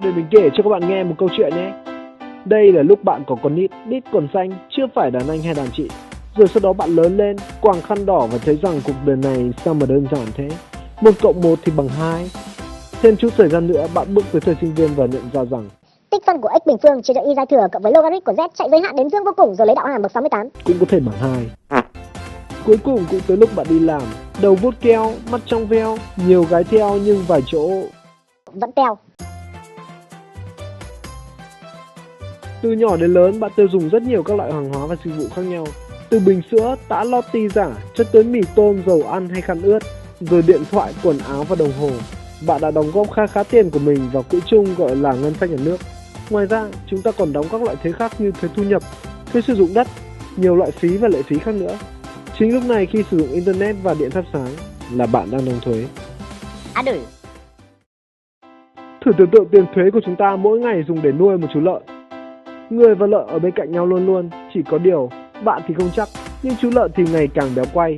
để mình kể cho các bạn nghe một câu chuyện nhé. Đây là lúc bạn có con nít còn xanh, chưa phải đàn anh hay đàn chị. Rồi sau đó bạn lớn lên, quàng khăn đỏ và thấy rằng cuộc đời này sao mà đơn giản thế. 1+1 thì bằng 2. Thêm chút thời gian nữa bạn bước tới thời sinh viên và nhận ra rằng tích phân của x bình phương chia cho y giai thừa cộng với logarit của z chạy giới hạn đến dương vô cùng rồi lấy đạo hàm bậc 68 cũng có thể bằng 2. Cuối cùng cũng tới lúc bạn đi làm, đầu vuốt keo, mắt trong veo, nhiều gái theo nhưng vài chỗ vẫn teo. Từ nhỏ đến lớn bạn tiêu dùng rất nhiều các loại hàng hóa và dịch vụ khác nhau. Từ bình sữa, tã lót ti giả, cho tới mì tôm, dầu ăn hay khăn ướt, rồi điện thoại, quần áo và đồng hồ. Bạn đã đóng góp khá tiền của mình vào quỹ chung gọi là ngân sách nhà nước. Ngoài ra, chúng ta còn đóng các loại thuế khác như thuế thu nhập, thuế sử dụng đất, nhiều loại phí và lệ phí khác nữa. Chính lúc này khi sử dụng internet và điện thắp sáng là bạn đang đóng thuế. Thử tưởng tượng tiền thuế của chúng ta mỗi ngày dùng để nuôi một chú lợn. Người và lợn ở bên cạnh nhau luôn, chỉ có điều bạn thì không chắc, nhưng chú lợn thì ngày càng béo quay.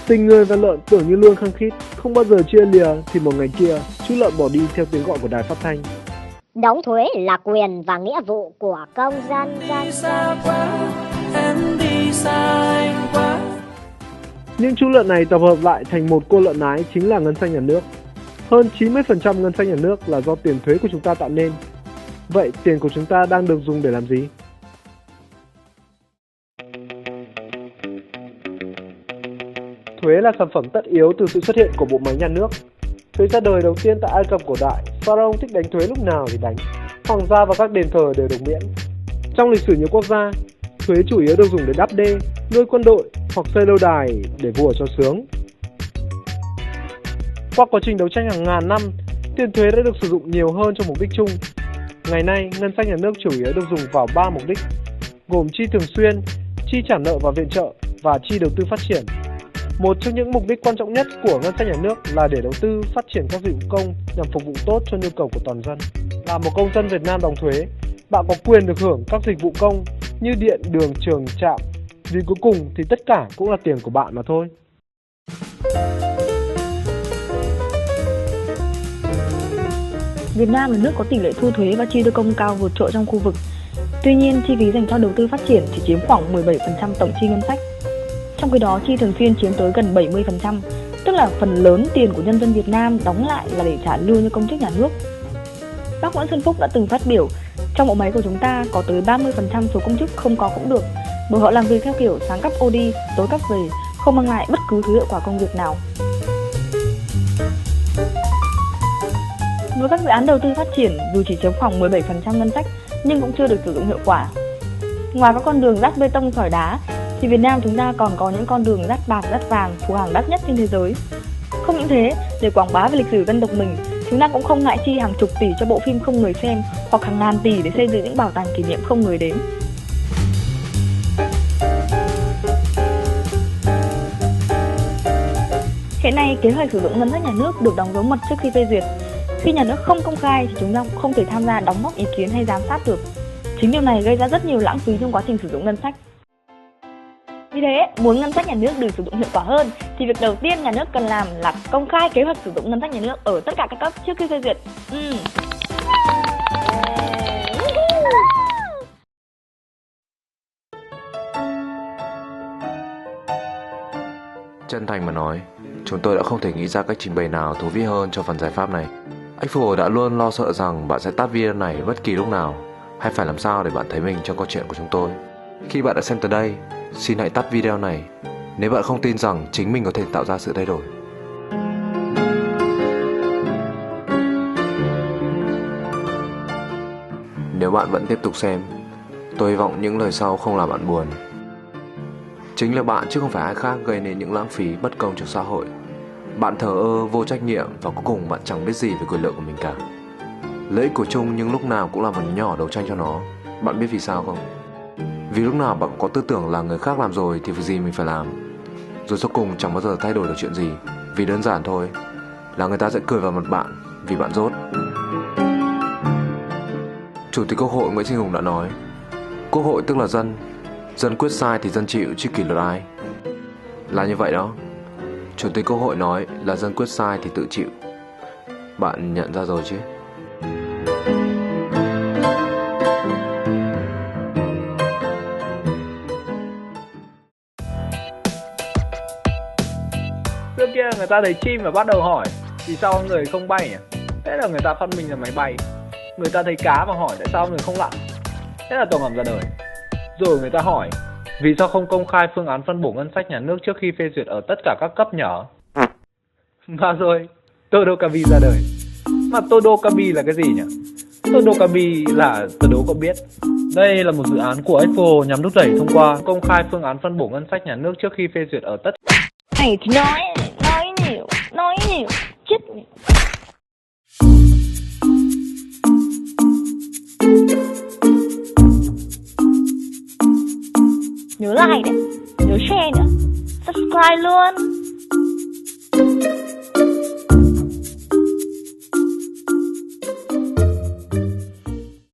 Tình người và lợn tưởng như luôn khăng khít, không bao giờ chia lìa thì một ngày kia chú lợn bỏ đi theo tiếng gọi của đài phát thanh. Đóng thuế là quyền và nghĩa vụ của công dân. Những chú lợn này tập hợp lại thành một cô lợn nái chính là ngân sách nhà nước. Hơn 90% ngân sách nhà nước là do tiền thuế của chúng ta tạo nên. Vậy tiền của chúng ta đang được dùng để làm gì? Thuế là sản phẩm tất yếu từ sự xuất hiện của bộ máy nhà nước. Thuế ra đời đầu tiên tại Ai Cập cổ đại, Pharaoh thích đánh thuế lúc nào thì đánh. Hoàng gia và các đền thờ đều được miễn. Trong lịch sử nhiều quốc gia, thuế chủ yếu được dùng để đắp đê, nuôi quân đội hoặc xây lâu đài để vua cho sướng. Qua quá trình đấu tranh hàng ngàn năm, tiền thuế đã được sử dụng nhiều hơn cho mục đích chung. Ngày nay, ngân sách nhà nước chủ yếu được dùng vào 3 mục đích, gồm chi thường xuyên, chi trả nợ và viện trợ và chi đầu tư phát triển. Một trong những mục đích quan trọng nhất của ngân sách nhà nước là để đầu tư phát triển các dịch vụ công nhằm phục vụ tốt cho nhu cầu của toàn dân. Là một công dân Việt Nam đóng thuế, bạn có quyền được hưởng các dịch vụ công như điện, đường, trường, trạm. Vì cuối cùng thì tất cả cũng là tiền của bạn mà thôi. Việt Nam là nước có tỷ lệ thu thuế và chi tiêu công cao vượt trội trong khu vực. Tuy nhiên, chi phí dành cho đầu tư phát triển chỉ chiếm khoảng 17% tổng chi ngân sách. Trong khi đó, chi thường xuyên chiếm tới gần 70%, tức là phần lớn tiền của nhân dân Việt Nam đóng lại là để trả lương cho công chức nhà nước. Bác Nguyễn Xuân Phúc đã từng phát biểu, trong bộ máy của chúng ta có tới 30% số công chức không có cũng được, bởi họ làm việc theo kiểu sáng cắp OD, tối cắp về, không mang lại bất cứ thứ hiệu quả công việc nào. Với các dự án đầu tư phát triển, dù chỉ chiếm khoảng 17% ngân sách, nhưng cũng chưa được sử dụng hiệu quả. Ngoài các con đường rát bê tông sỏi đá, thì Việt Nam chúng ta còn có những con đường rát bạc, rát vàng, thuộc hàng đắt nhất trên thế giới. Không những thế, để quảng bá về lịch sử dân tộc mình, chúng ta cũng không ngại chi hàng chục tỷ cho bộ phim không người xem, hoặc hàng ngàn tỷ để xây dựng những bảo tàng kỷ niệm không người đến. Hiện nay, kế hoạch sử dụng ngân sách nhà nước được đóng dấu mật trước khi phê duyệt. Khi nhà nước không công khai thì chúng ta cũng không thể tham gia đóng góp ý kiến hay giám sát được. Chính điều này gây ra rất nhiều lãng phí trong quá trình sử dụng ngân sách. Vì thế, muốn ngân sách nhà nước được sử dụng hiệu quả hơn thì việc đầu tiên nhà nước cần làm là công khai kế hoạch sử dụng ngân sách nhà nước ở tất cả các cấp trước khi phê duyệt. Chân thành mà nói, chúng tôi đã không thể nghĩ ra cách trình bày nào thú vị hơn cho phần giải pháp này. Anh Phù đã luôn lo sợ rằng bạn sẽ tắt video này bất kỳ lúc nào, hay phải làm sao để bạn thấy mình trong câu chuyện của chúng tôi. Khi bạn đã xem tới đây, xin hãy tắt video này nếu bạn không tin rằng chính mình có thể tạo ra sự thay đổi. Nếu bạn vẫn tiếp tục xem, tôi hy vọng những lời sau không làm bạn buồn. Chính là bạn chứ không phải ai khác gây nên những lãng phí bất công cho xã hội. Bạn thờ ơ, vô trách nhiệm và cuối cùng bạn chẳng biết gì về quyền lợi của mình cả. Lợi ích của chung nhưng lúc nào cũng là một nhỏ đấu tranh cho nó. Bạn biết vì sao không? Vì lúc nào bạn có tư tưởng là người khác làm rồi thì việc gì mình phải làm. Rồi sau cùng chẳng bao giờ thay đổi được chuyện gì. Vì đơn giản thôi, là người ta sẽ cười vào mặt bạn vì bạn dốt. Chủ tịch Quốc hội Nguyễn Sinh Hùng đã nói, Quốc hội tức là dân. Dân quyết sai thì dân chịu chứ kỷ luật ai. Là như vậy đó. Chủ tịch Quốc hội nói là dân quyết sai thì tự chịu. Bạn nhận ra rồi chứ? kia người ta thấy chim và bắt đầu hỏi vì sao người không bay nhỉ? Thế là người ta phát minh là máy bay. Người ta thấy cá và hỏi tại sao người không lặn. Thế là tàu ngầm ra đời. Rồi người ta hỏi vì sao không công khai phương án phân bổ ngân sách nhà nước trước khi phê duyệt ở tất cả các cấp nhở? Và rồi Todokabi ra đời. Mà Todokabi là cái gì nhỉ? Todokabi là tớ đố cậu biết. Đây là một dự án của Apple nhằm thúc đẩy thông qua công khai phương án phân bổ ngân sách nhà nước trước khi phê duyệt ở tất. Thầy thì nói nhiều, chết. Nhớ like đấy, nhớ share nữa, subscribe luôn.